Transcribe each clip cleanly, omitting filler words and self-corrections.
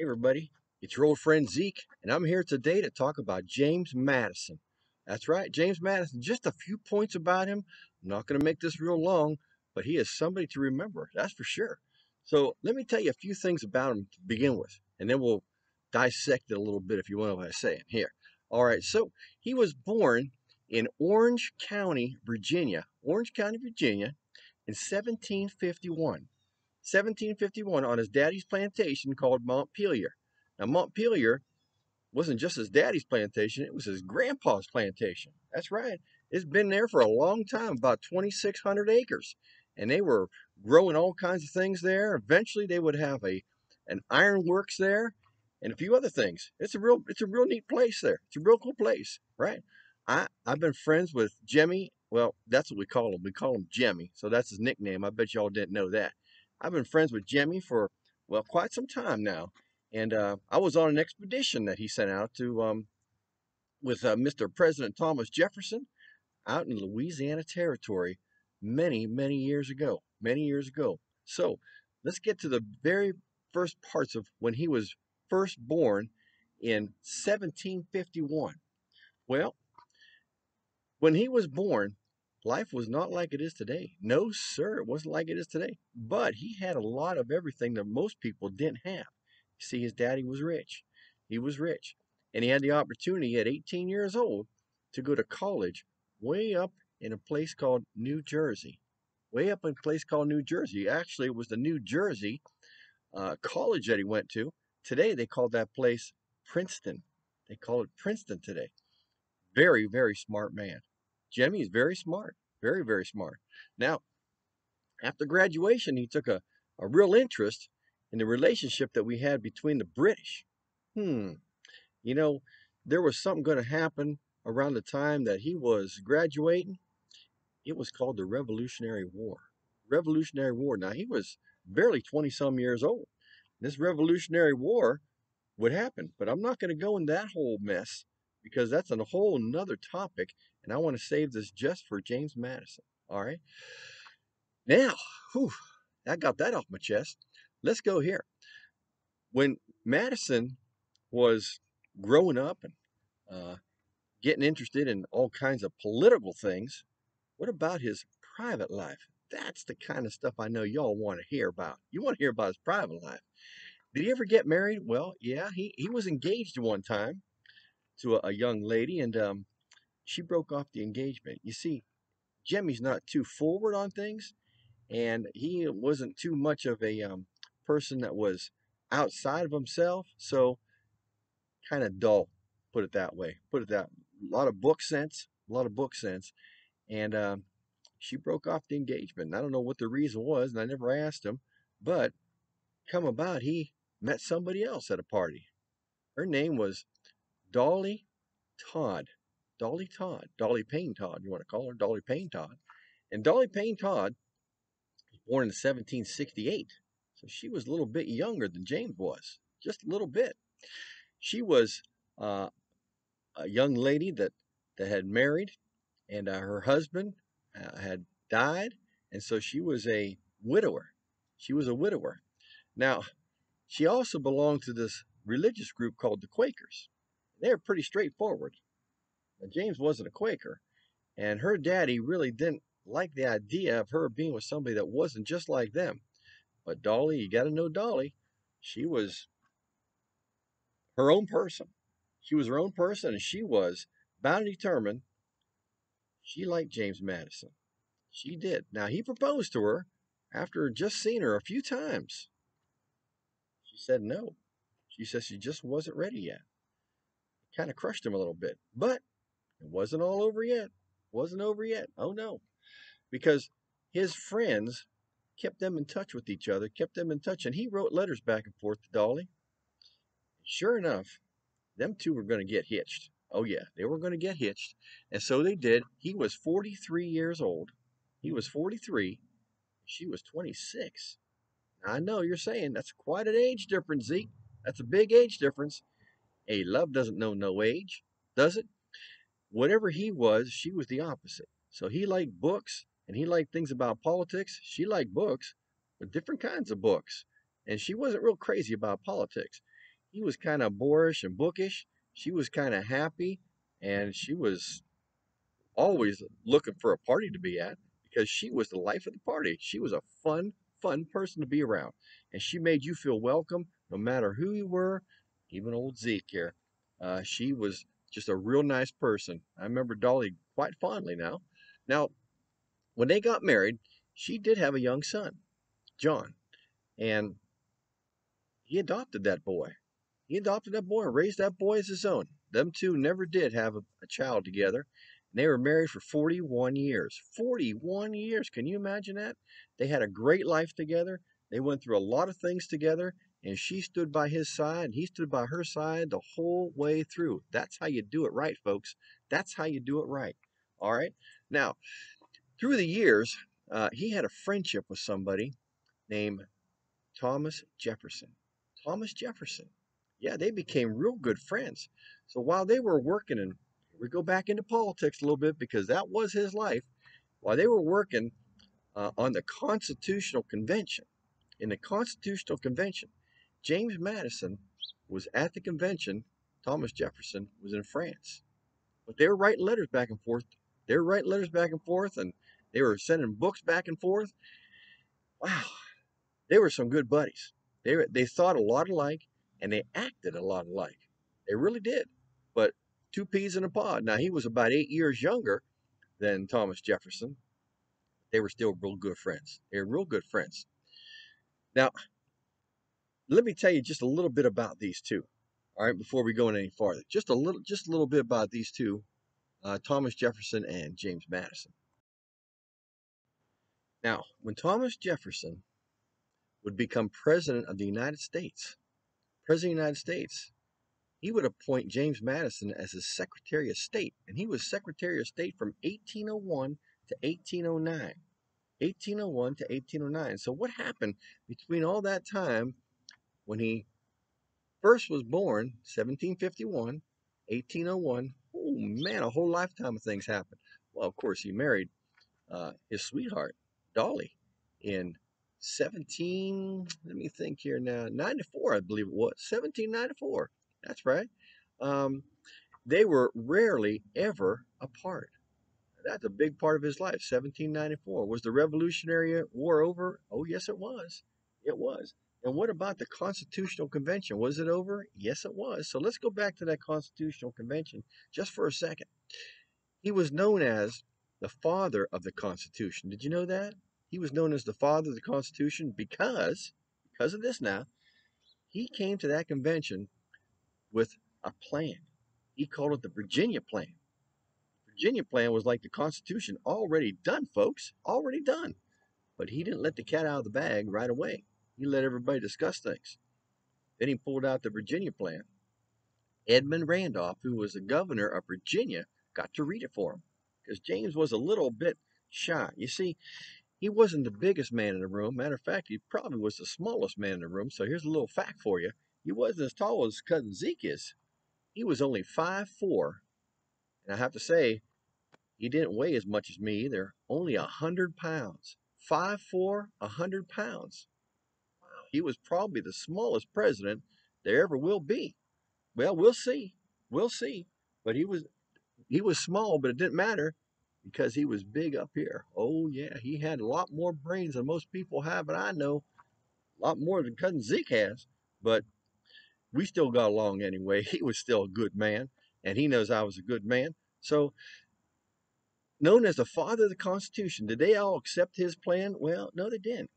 Hey everybody, it's your old friend Zeke, and I'm here today to talk about James Madison. That's right, James Madison. Just a few points about him. I'm not going to make this real long, but he is somebody to remember, that's for sure. So let me tell you a few things about him to begin with, and then we'll dissect it a little bit if you want what I say here. All right, so he was born in Orange County, Virginia, in 1751. 1751 on his daddy's plantation called Montpelier. Now, Montpelier wasn't just his daddy's plantation, it was his grandpa's plantation. That's right. It's been there for a long time, about 2,600 acres. And they were growing all kinds of things there. Eventually, they would have an ironworks there and a few other things. It's a real neat place there. It's a real cool place, right? I've been friends with Jemmy. Well, that's what we call him. We call him Jemmy. So that's his nickname. I bet y'all didn't know that. I've been friends with Jemmy for, well, quite some time now. And I was on an expedition that he sent out to with Mr. President Thomas Jefferson out in Louisiana Territory many, many years ago. Many years ago. So let's get to the very first parts of when he was first born in 1751. Well, when he was born, life was not like it is today. No, sir, it wasn't like it is today. But he had a lot of everything that most people didn't have. You see, his daddy was rich. He was rich. And he had the opportunity at 18 years old to go to college way up in a place called New Jersey. Way up in a place called New Jersey. Actually, it was the New Jersey college that he went to. Today, they call that place Princeton. They call it Princeton today. Very, very smart man. Jimmy is very smart. Very, very smart. Now, after graduation, he took a real interest in the relationship that we had between the British. Hmm. You know, there was something going to happen around the time that he was graduating. It was called the Revolutionary War. Revolutionary War. Now, he was barely 20 some years old. This Revolutionary War would happen, but I'm not going to go in that whole mess because that's a whole nother topic, and I want to save this just for James Madison. All right. Now, whew, I got that off my chest. Let's go here. When Madison was growing up and uh, getting interested in all kinds of political things, what about his private life? That's the kind of stuff I know y'all want to hear about. You want to hear about his private life. Did he ever get married? Well, yeah, he was engaged one time to a young lady, and she broke off the engagement. You see, Jimmy's not too forward on things, and he wasn't too much of a person that was outside of himself, so kind of dull, put it that way. Put it that a lot of book sense, a lot of book sense, and she broke off the engagement. I don't know what the reason was, and I never asked him, but come about, he met somebody else at a party. Her name was Dolly Todd. Dolly Todd. Dolly Payne Todd, you want to call her Dolly Payne Todd. And Dolly Payne Todd was born in 1768. So she was a little bit younger than James was, just a little bit. She was uh, a young lady that had married, and her husband had died, and so she was a widower. She was a widower. Now, she also belonged to this religious group called the Quakers. They were pretty straightforward. Now, James wasn't a Quaker, and her daddy really didn't like the idea of her being with somebody that wasn't just like them. But Dolly, you got to know Dolly, she was her own person. She was her own person, and she was bound and determined. She liked James Madison. She did. Now, he proposed to her after just seeing her a few times. She said no. She said she just wasn't ready yet. Kind of crushed him a little bit. But it wasn't all over yet. Wasn't over yet. Oh no. Because his friends kept them in touch with each other, kept them in touch, and he wrote letters back and forth to Dolly. Sure enough, them two were going to get hitched. Oh, yeah, they were going to get hitched. And so they did. He was 43 years old. He was 43. She was 26. Now, I know you're saying that's quite an age difference, Zeke. That's a big age difference. Hey, love doesn't know no age, does it? Whatever he was, she was the opposite. So he liked books and he liked things about politics. She liked books, but different kinds of books. And she wasn't real crazy about politics. He was kind of boorish and bookish. She was kind of happy, and she was always looking for a party to be at because she was the life of the party. She was a fun person to be around. And she made you feel welcome no matter who you were, even old Zeke here. She was just a real nice person. I remember Dolly quite fondly now. Now, when they got married, she did have a young son, John, and he adopted that boy. He adopted that boy and raised that boy as his own. Them two never did have a child together. And they were married for 41 years. 41 years. Can you imagine that? They had a great life together. They went through a lot of things together. And she stood by his side and he stood by her side the whole way through. That's how you do it right, folks. That's how you do it right. All right. Now, through the years, he had a friendship with somebody named Thomas Jefferson. Thomas Jefferson. Yeah, they became real good friends. So while they were working, and we go back into politics a little bit because that was his life, while they were working on the Constitutional Convention, in the Constitutional Convention, James Madison was at the convention, Thomas Jefferson was in France. But they were writing letters back and forth. They were writing letters back and forth, and they were sending books back and forth. Wow, they were some good buddies. They thought a lot alike and they acted a lot alike. They really did. But two peas in a pod. Now he was about 8 years younger than Thomas Jefferson. They were still real good friends. They were real good friends. Now, let me tell you just a little bit about these two. All right, before we go any farther, just a little bit about these two, Thomas Jefferson and James Madison. Now, when Thomas Jefferson would become president of the United States, president of the United States, he would appoint James Madison as his Secretary of State, and he was Secretary of State from 1801 to 1809. 1801 to 1809. So what happened between all that time when he first was born, 1751, 1801? Oh man, a whole lifetime of things happened. Well, of course, he married his sweetheart, Dolly, in 17, let me think here now, 94, I believe it was, 1794. That's right. Um, they were rarely ever apart. That's a big part of his life. 1794. Was the Revolutionary War over? Oh, yes, it was. It was. And what about the Constitutional Convention? Was it over? Yes, it was. So let's go back to that Constitutional Convention just for a second. He was known as the father of the Constitution. Did you know that? He was known as the father of the Constitution because of this now, he came to that convention with a plan. He called it the Virginia Plan. Virginia Plan was like the Constitution, already done, folks, already done. But he didn't let the cat out of the bag right away. He let everybody discuss things. Then he pulled out the Virginia Plan. Edmund Randolph, who was the governor of Virginia, got to read it for him because James was a little bit shy. You see, he wasn't the biggest man in the room. Matter of fact, he probably was the smallest man in the room. So here's a little fact for you. He wasn't as tall as cousin Zeke is. He was only 5'4". And I have to say, he didn't weigh as much as me either. Only 100 pounds. 5'4", 100 pounds. He was probably the smallest president there ever will be. Well, we'll see. We'll see. But he was small, but it didn't matter because he was big up here. Oh yeah, he had a lot more brains than most people have, and I know a lot more than cousin Zeke has. But we still got along anyway. He was still a good man, and he knows I was a good man. So, known as the father of the Constitution, did they all accept his plan? Well, no, they didn't.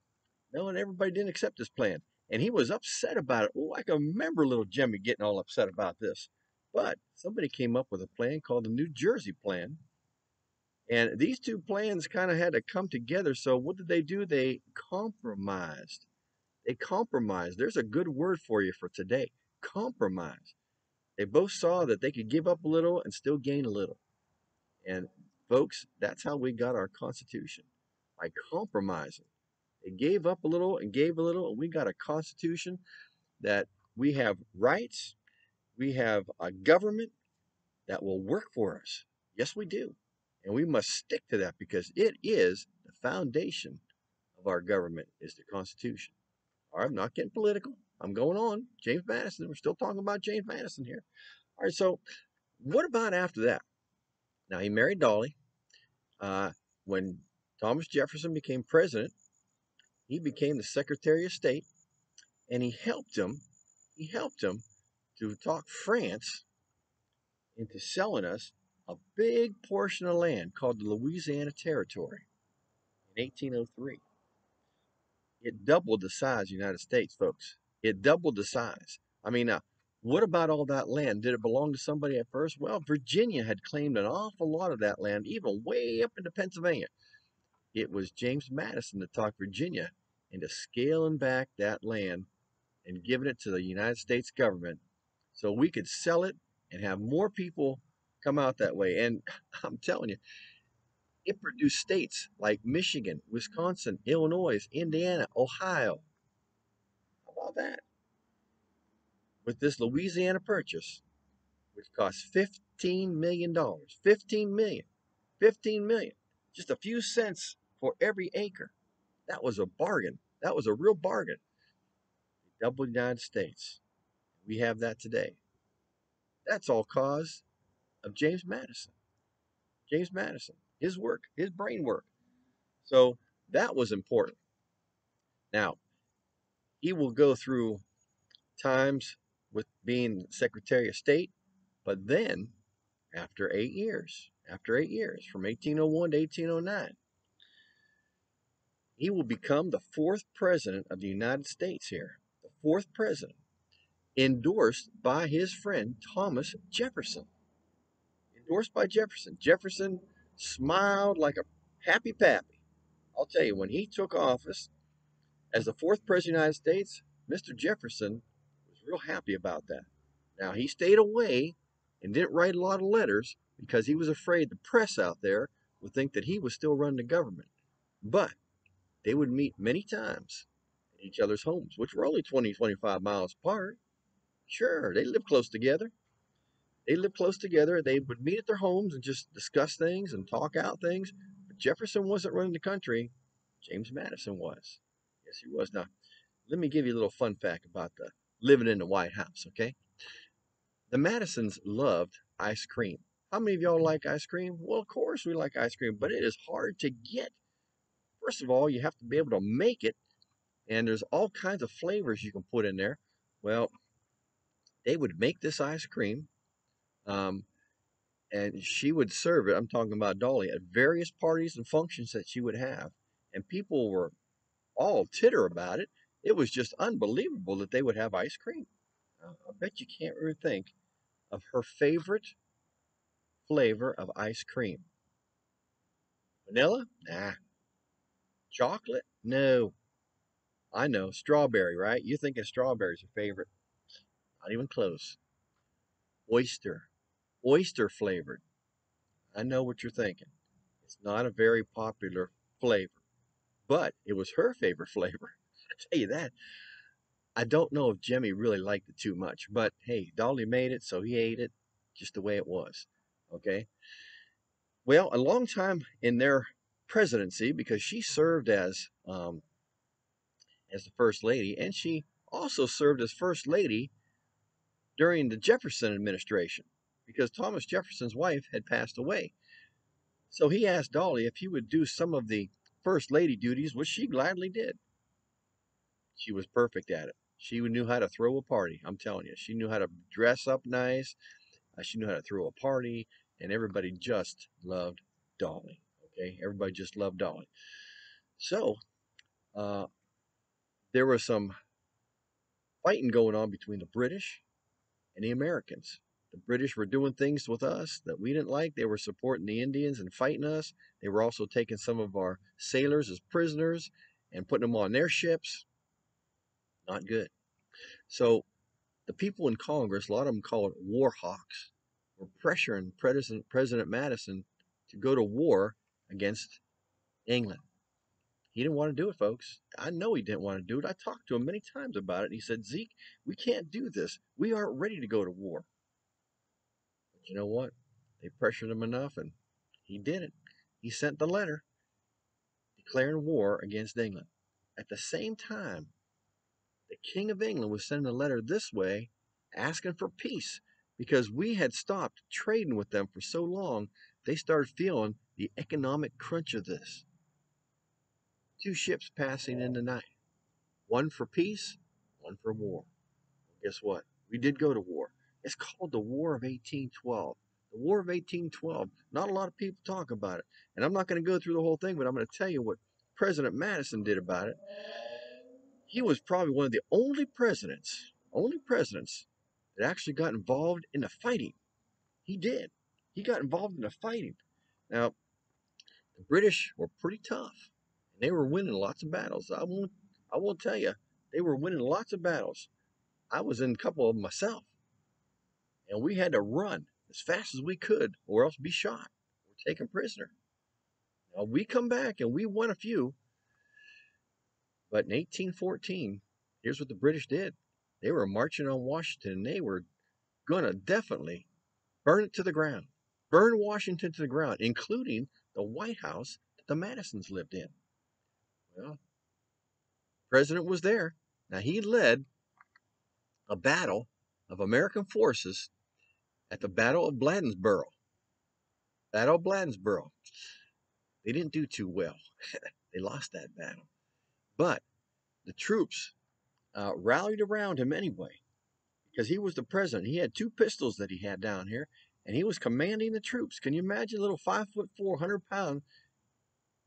No, and everybody didn't accept his plan. And he was upset about it. Oh, I can remember little Jimmy getting all upset about this. But somebody came up with a plan called the New Jersey Plan. And these two plans kind of had to come together. So what did they do? They compromised. They compromised. There's a good word for you for today. Compromise. They both saw that they could give up a little and still gain a little. And folks, that's how we got our Constitution, by compromising. They gave up a little and gave a little, and we got a Constitution that we have rights, we have a government that will work for us. Yes, we do. And we must stick to that because it is the foundation of our government is the Constitution. All right, I'm not getting political. I'm going on. James Madison. We're still talking about James Madison here. All right, so what about after that? Now, he married Dolly. Uh, when Thomas Jefferson became president, he became the Secretary of State, and he helped him to talk France into selling us a big portion of land called the Louisiana Territory in 1803. It doubled the size of the United States, folks. It doubled the size. I mean, what about all that land? Did it belong to somebody at first? Well, Virginia had claimed an awful lot of that land, even way up into Pennsylvania. It was James Madison that talked Virginia into scaling back that land and giving it to the United States government so we could sell it and have more people come out that way. And I'm telling you, it produced states like Michigan, Wisconsin, Illinois, Indiana, Ohio. How about that? With this Louisiana purchase, which cost $15 million, 15 million, 15 million, just a few cents for every acre. That was a bargain. That was a real bargain. Double the United States. We have that today. That's all cause of James Madison. James Madison, his work, his brain work. So that was important. Now, he will go through times with being Secretary of State, but then after 8 years, from 1801 to 1809, he will become the fourth president of the United States here. The fourth president, endorsed by his friend Thomas Jefferson. Endorsed by Jefferson. Jefferson smiled like a happy pappy. I'll tell you, when he took office as the fourth president of the United States, Mr. Jefferson was real happy about that. Now, he stayed away and didn't write a lot of letters because he was afraid the press out there would think that he was still running the government. But they would meet many times in each other's homes, which were only 20, 25 miles apart. Sure, they lived close together. They lived close together. They would meet at their homes and just discuss things and talk out things. But Jefferson wasn't running the country. James Madison was. Yes, he was. Now, let me give you a little fun fact about the living in the White House, okay? The Madisons loved ice cream. How many of y'all like ice cream? Well, of course we like ice cream, but it is hard to get. First of all, you have to be able to make it, and there's all kinds of flavors you can put in there. Well, they would make this ice cream, um, and she would serve it. I'm talking about Dolly at various parties and functions that she would have, and people were all titter about it. It was just unbelievable that they would have ice cream. I bet you can't really think of her favorite flavor of ice cream. Vanilla? Nah. Chocolate? No. I know. Strawberry, right? You think strawberry's your favorite. Not even close. Oyster. Oyster flavored. I know what you're thinking. It's not a very popular flavor, but it was her favorite flavor. I tell you that. I don't know if Jimmy really liked it too much, but hey, Dolly made it, so he ate it just the way it was. Okay. Well, a long time in their presidency, because she served as the first lady, and she also served as first lady during the Jefferson administration, because Thomas Jefferson's wife had passed away. So he asked Dolly if he would do some of the first lady duties, which she gladly did. She was perfect at it. She knew how to throw a party. I'm telling you, she knew how to dress up nice. She knew how to throw a party, and everybody just loved Dolly. Okay, everybody just loved Dolly. So uh, there was some fighting going on between the British and the Americans. The British were doing things with us that we didn't like. They were supporting the Indians and fighting us. They were also taking some of our sailors as prisoners and putting them on their ships. Not good. So the people in Congress, a lot of them call it war hawks, were pressuring President Madison to go to war against England. He didn't want to do it, folks. I know he didn't want to do it. I talked to him many times about it. And he said, Zeke, we can't do this. We aren't ready to go to war. But you know what? They pressured him enough, and he did it. He sent the letter declaring war against England. At the same time, The King of England was sending a letter this way asking for peace because we had stopped trading with them for so long, they started feeling the economic crunch of this. Two ships passing in the night, one for peace, one for war. Guess what? We did go to war. It's called the War of 1812. The War of 1812. Not a lot of people talk about it. And I'm not going to go through the whole thing, but I'm going to tell you what President Madison did about it. He was probably one of the only presidents that actually got involved in the fighting. He did. He got involved in the fighting. Now, the British were pretty tough. And they were winning lots of battles. I won't tell you, they were winning lots of battles. I was in a couple of them myself. And we had to run as fast as we could or else be shot or taken prisoner. Now, we come back and we won a few, but in 1814, here's what the British did. They were marching on Washington and they were going to definitely burn it to the ground, burn Washington to the ground, including the White House that the Madisons lived in. Well, the president was there. Now, he led a battle of American forces at the Battle of Bladensboro. Battle of Bladensboro. They didn't do too well. They lost that battle. But the troops rallied around him anyway because he was the president. He had two pistols that he had down here, and he was commanding the troops. Can you imagine a little 5'4", 100-pound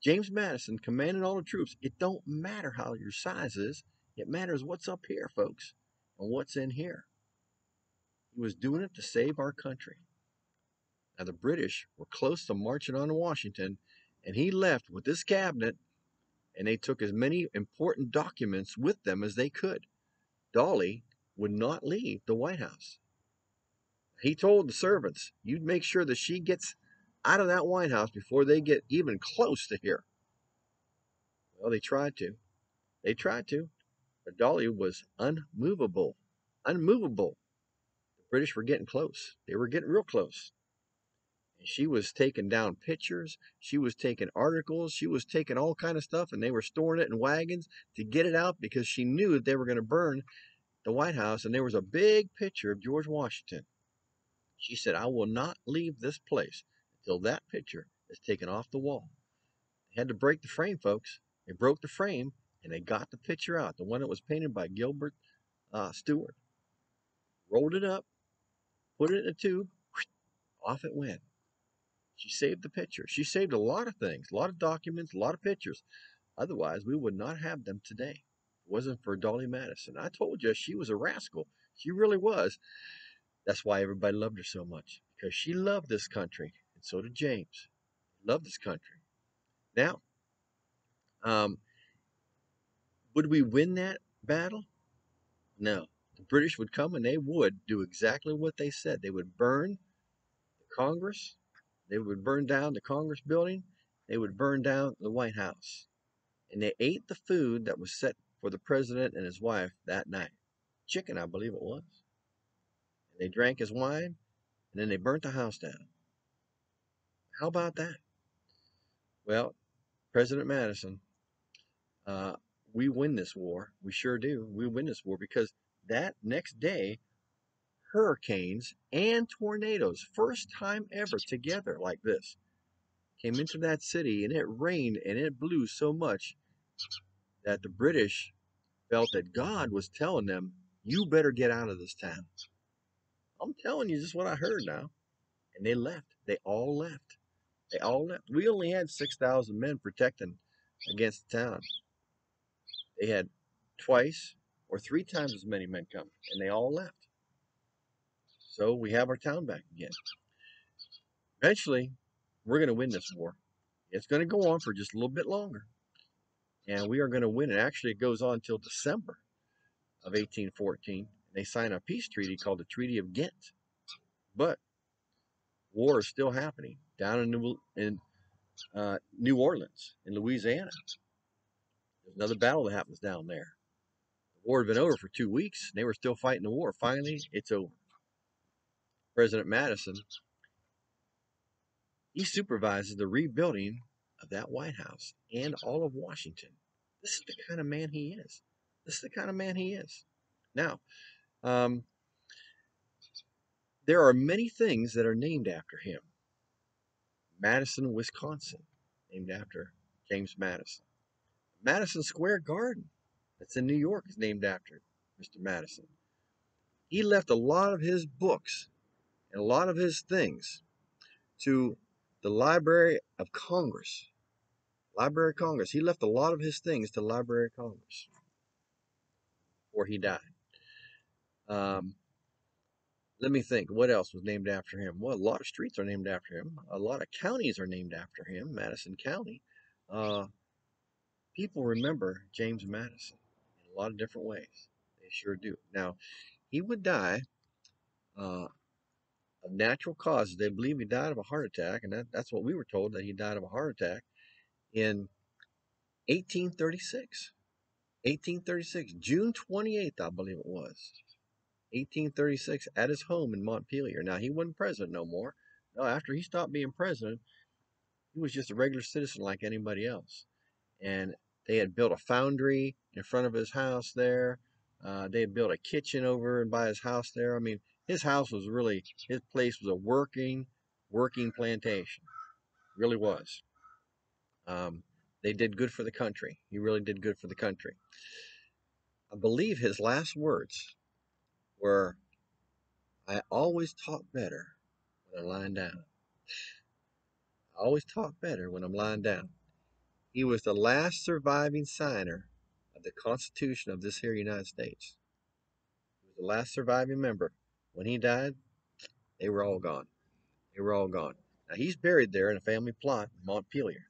James Madison commanding all the troops? It don't matter how your size is. It matters what's up here, folks, and what's in here. He was doing it to save our country. Now, the British were close to marching on to Washington, and he left with this cabinet, and they took as many important documents with them as they could. Dolly would not leave the White House. He told the servants, "You'd make sure that she gets out of that White House before they get even close to here." Well, they tried to. They tried to. But Dolly was unmovable. Unmovable. The British were getting close. They were getting real close. And she was taking down pictures. She was taking articles. She was taking all kind of stuff, and they were storing it in wagons to get it out because she knew that they were going to burn the White House, and there was a big picture of George Washington. She said, "I will not leave this place until that picture is taken off the wall." They had to break the frame, folks. They broke the frame, and they got the picture out, the one that was painted by Gilbert Stuart. Rolled it up, put it in a tube, off it went. She saved the picture. She saved a lot of things, a lot of documents, a lot of pictures. Otherwise, we would not have them today. If it wasn't for Dolly Madison. I told you she was a rascal. She really was. That's why everybody loved her so much, because she loved this country, and so did James. He loved this country. Now, um, would we win that battle? No. The British would come and they would do exactly what they said. They would burn the Congress. They would burn down the Congress building. They would burn down the White House. And they ate the food that was set for the president and his wife that night. Chicken, I believe it was. And they drank his wine, and then they burnt the house down. How about that? Well, President Madison, uh, we win this war. We sure do. We win this war because that next day, hurricanes and tornadoes, first time ever together like this, came into that city, and it rained and it blew so much that the British felt that God was telling them, "You better get out of this town." I'm telling you just what I heard now. And they left. They all left. They all left. We only had 6,000 men protecting against the town. They had twice or three times as many men coming, and they all left. So we have our town back again. Eventually, we're going to win this war. It's going to go on for just a little bit longer, and we are going to win it. Actually, it goes on until December of 1814. They sign a peace treaty called the Treaty of Ghent. But war is still happening down in New Orleans, in Louisiana. There's another battle that happens down there. The war had been over for 2 weeks, and they were still fighting the war. Finally, it's over. President Madison, he supervises the rebuilding of that White House and all of Washington. This is the kind of man he is. This is the kind of man he is. Now, um, there are many things that are named after him. Madison, Wisconsin, named after James Madison. Madison Square Garden, that's in New York, is named after Mr. Madison. He left a lot of his books and a lot of his things to the Library of Congress. Library of Congress. He left a lot of his things to the Library of Congress before he died. Um, Let me think. What else was named after him? Well, a lot of streets are named after him. A lot of counties are named after him. Madison County. Uh, People remember James Madison in a lot of different ways. They sure do. Now, he would die uh, of natural causes. They believe he died of a heart attack, and that's what we were told, that he died of a heart attack in 1836. 1836, June 28th, I believe it was. 1836, at his home in Montpelier. Now, he wasn't president no more. No, after he stopped being president, he was just a regular citizen like anybody else. And they had built a foundry in front of his house there. They had built a kitchen over and by his house there. I mean, his house was really, his place was a working plantation. Really was. They did good for the country. He really did good for the country. I believe his last words were, "I always talk better when I'm lying down. I always talk better when I'm lying down." He was the last surviving signer of the Constitution of this here United States. He was the last surviving member. When he died, they were all gone. They were all gone. Now he's buried there in a family plot in Montpelier,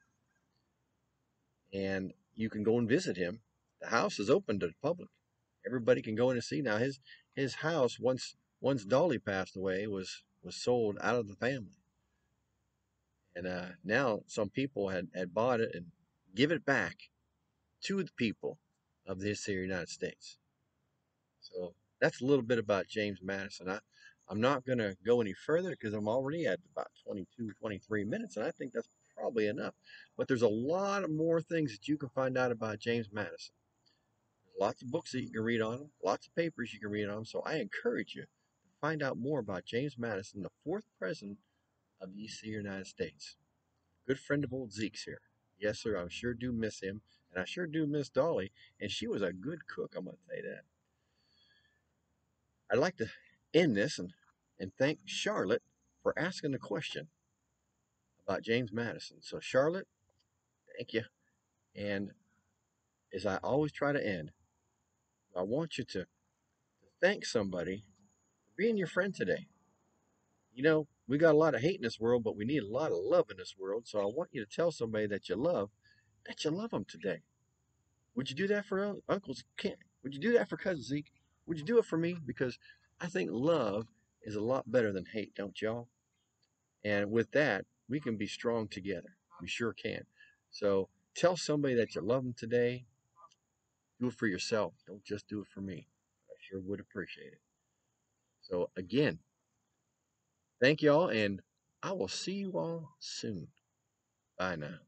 and you can go and visit him. The house is open to the public. Everybody can go in and see. Now his house, once Dolly passed away, was sold out of the family, and now some people had bought it and give it back to the people of this here United States. So that's a little bit about James Madison. I'm not going to go any further because I'm already at about 22, 23 minutes, and I think that's probably enough. But there's a lot of more things that you can find out about James Madison. There's lots of books that you can read on him, lots of papers you can read on him. So I encourage you to find out more about James Madison, the fourth president of the United States. Good friend of old Zeke's here. Yes, sir, I sure do miss him, and I sure do miss Dolly, and she was a good cook, I'm going to tell you that. I'd like to end this and thank Charlotte for asking the question about James Madison. So, Charlotte, thank you. And as I always try to end, I want you to thank somebody for being your friend today. You know, we got a lot of hate in this world, but we need a lot of love in this world. So I want you to tell somebody that you love them today. Would you do that for Uncle Kent? Would you do that for Cousin Zeke? Would you do it for me? Because I think love is a lot better than hate, don't y'all? And with that, we can be strong together. We sure can. So tell somebody that you love them today. Do it for yourself. Don't just do it for me. I sure would appreciate it. So again, thank y'all, and I will see you all soon. Bye now.